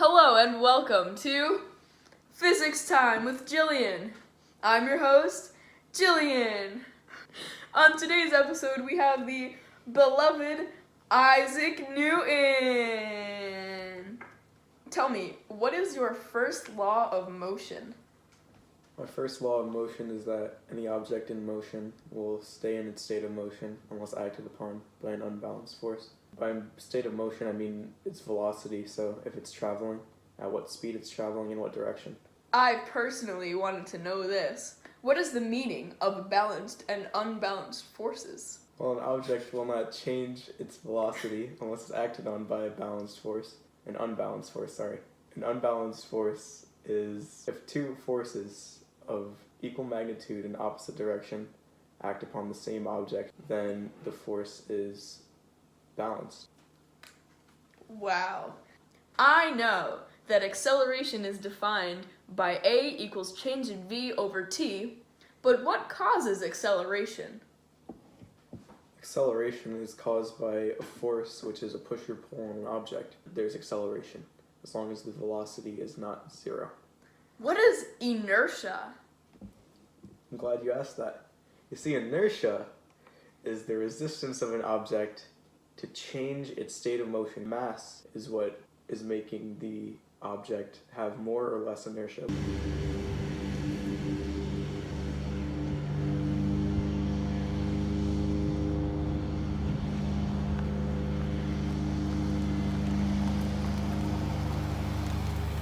Hello and welcome to Physics Time with Jillian. I'm your host, Jillian. On today's episode, we have the beloved Isaac Newton. Tell me, what is your first law of motion? My first law of motion is that any object in motion will stay in its state of motion unless acted upon by an unbalanced force. By state of motion, I mean its velocity, so if it's traveling, at what speed it's traveling, in what direction. I personally wanted to know this. What is the meaning of balanced and unbalanced forces? Well, an object will not change its velocity unless it's acted on by a balanced force. An unbalanced force. An unbalanced force is if two forces of equal magnitude in opposite direction act upon the same object, then the force is balanced. Wow. I know that acceleration is defined by A equals change in V over T, but what causes acceleration? Acceleration is caused by a force which is a push or pull on an object. There's acceleration, as long as the velocity is not zero. What is inertia? I'm glad you asked that. You see, inertia is the resistance of an object to change its state of motion. Mass is what is making the object have more or less inertia.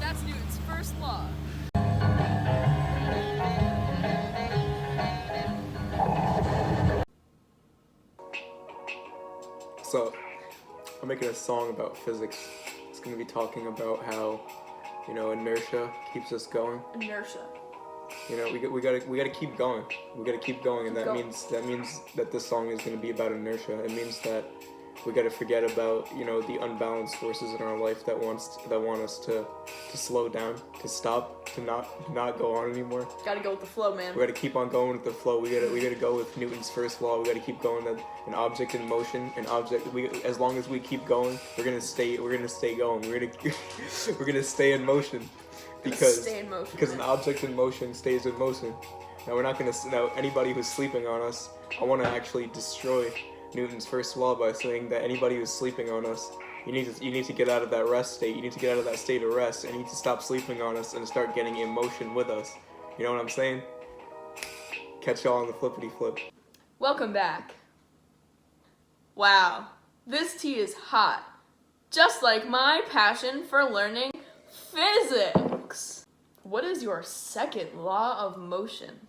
That's Newton's first law. So, I'm making a song about physics. It's going to be talking about how, inertia keeps us going. Inertia. We gotta keep going. We gotta keep going, and that Go. means that this song is going to be about inertia. It means that we gotta forget about the unbalanced forces in our life that want us to slow down, to stop, to not go on anymore. Gotta go with the flow, man. We gotta keep on going with the flow. We gotta go with Newton's first law. We gotta keep going. That an object in motion, as long as we keep going, we're gonna stay going. We're gonna stay in motion. Because an object in motion stays in motion. Now anybody who's sleeping on us, I want to actually destroy Newton's first law by saying that anybody who's sleeping on us, you need to get out of that rest state. You need to get out of that state of rest, and you need to stop sleeping on us and start getting in motion with us. You know what I'm saying? Catch y'all on the flippity flip. Welcome back. Wow, this tea is hot. Just like my passion for learning physics. What is your second law of motion?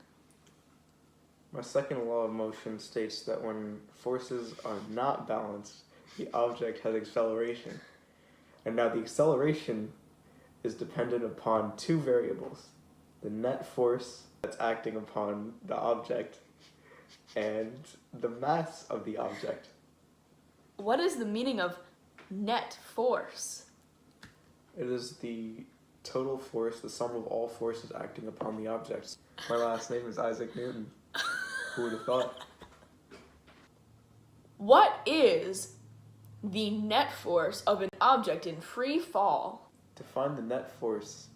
My second law of motion states that when forces are not balanced, the object has acceleration. And now the acceleration is dependent upon two variables: the net force that's acting upon the object and the mass of the object. What is the meaning of net force? It is the total force, the sum of all forces acting upon the objects. My last name is Isaac Newton. Who would have thought? What is the net force of an object in free fall? To find the net force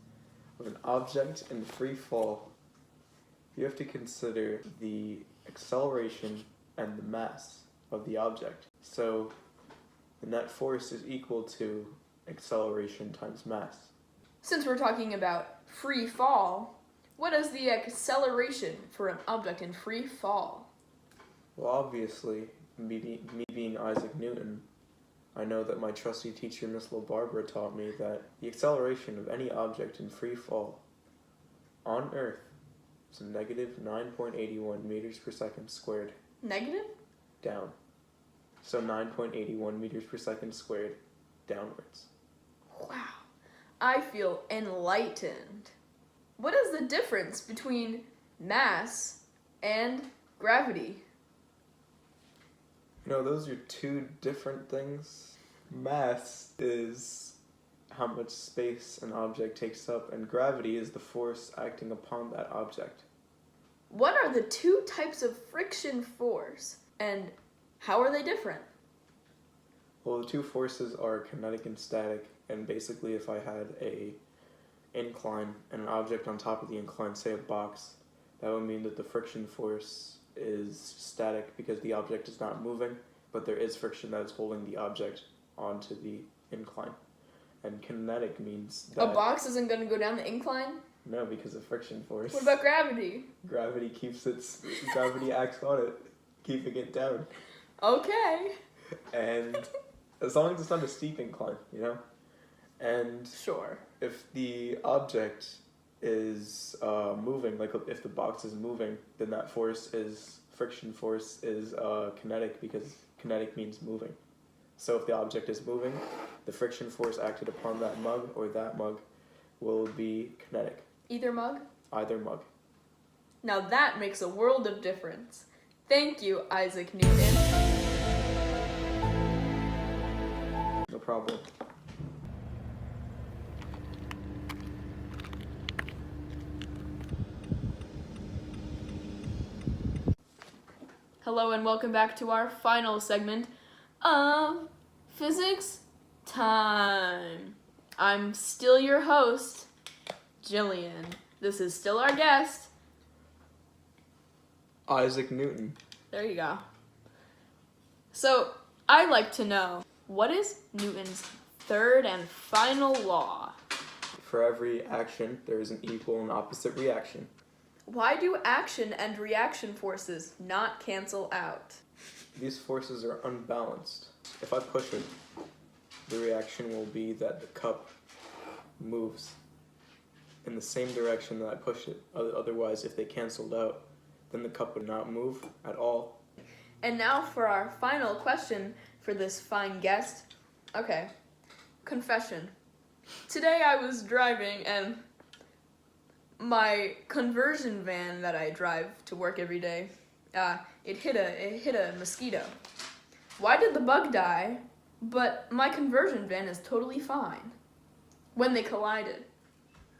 of an object in free fall, you have to consider the acceleration and the mass of the object. So the net force is equal to acceleration times mass. Since we're talking about free fall, what is the acceleration for an object in free fall? Well, obviously, me being Isaac Newton, I know that my trusty teacher, Miss LaBarbara, taught me that the acceleration of any object in free fall on Earth is a negative 9.81 meters per second squared. Negative? Down. So 9.81 meters per second squared downwards. Wow, I feel enlightened. What is the difference between mass and gravity? Those are two different things. Mass is how much space an object takes up, and gravity is the force acting upon that object. What are the two types of friction force, and how are they different? Well, the two forces are kinetic and static, and basically if I had a incline and an object on top of the incline, say a box, that would mean that the friction force is static because the object is not moving, but there is friction that is holding the object onto the incline. And kinetic means that... A box isn't going to go down the incline? No, because of friction force. What about gravity? Gravity acts on it, keeping it down. Okay. And as long as it's not a steep incline, you know? And sure. if the object is moving, like if the box is moving, then that friction force is kinetic, because kinetic means moving. So if the object is moving, the friction force acted upon that mug or that mug will be kinetic. Either mug? Either mug. Now that makes a world of difference. Thank you, Isaac Newton. No problem. Hello and welcome back to our final segment of Physics Time. I'm still your host, Jillian. This is still our guest, Isaac Newton. There you go. So, I'd like to know, what is Newton's third and final law? For every action, there is an equal and opposite reaction. Why do action and reaction forces not cancel out? These forces are unbalanced. If I push it, the reaction will be that the cup moves in the same direction that I pushed it. Otherwise, if they canceled out, then the cup would not move at all. And now for our final question for this fine guest. Okay, confession. Today I was driving and my conversion van that I drive to work every day, it hit a mosquito. Why did the bug die, but my conversion van is totally fine when they collided?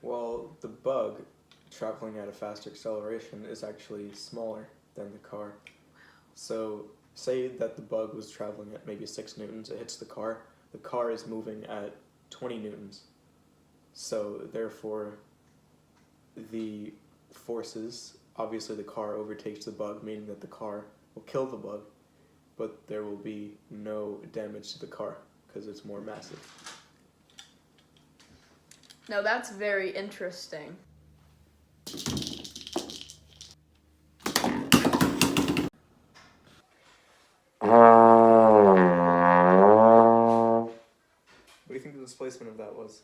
Well, the bug traveling at a faster acceleration is actually smaller than the car. So say that the bug was traveling at maybe 6 newtons, it hits the car is moving at 20 newtons. So therefore, the forces, obviously the car overtakes the bug, meaning that the car will kill the bug, but there will be no damage to the car because it's more massive. Now that's very interesting. What do you think the displacement of that was?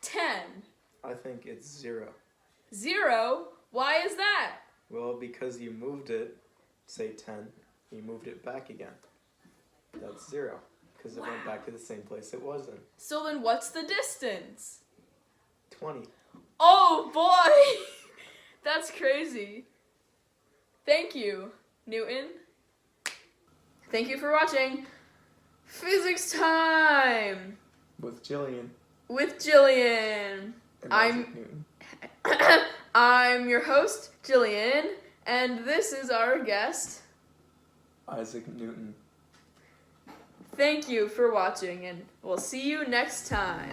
10. I think it's 0. 0? Why is that? Well, because you moved it, say 10, you moved it back again. That's 0, because it went back to the same place it was in. So then what's the distance? 20. Oh boy! That's crazy. Thank you, Newton. Thank you for watching Physics Time With Jillian. with Jillian. And Isaac Newton. I'm your host, Jillian, and this is our guest, Isaac Newton. Thank you for watching, and we'll see you next time.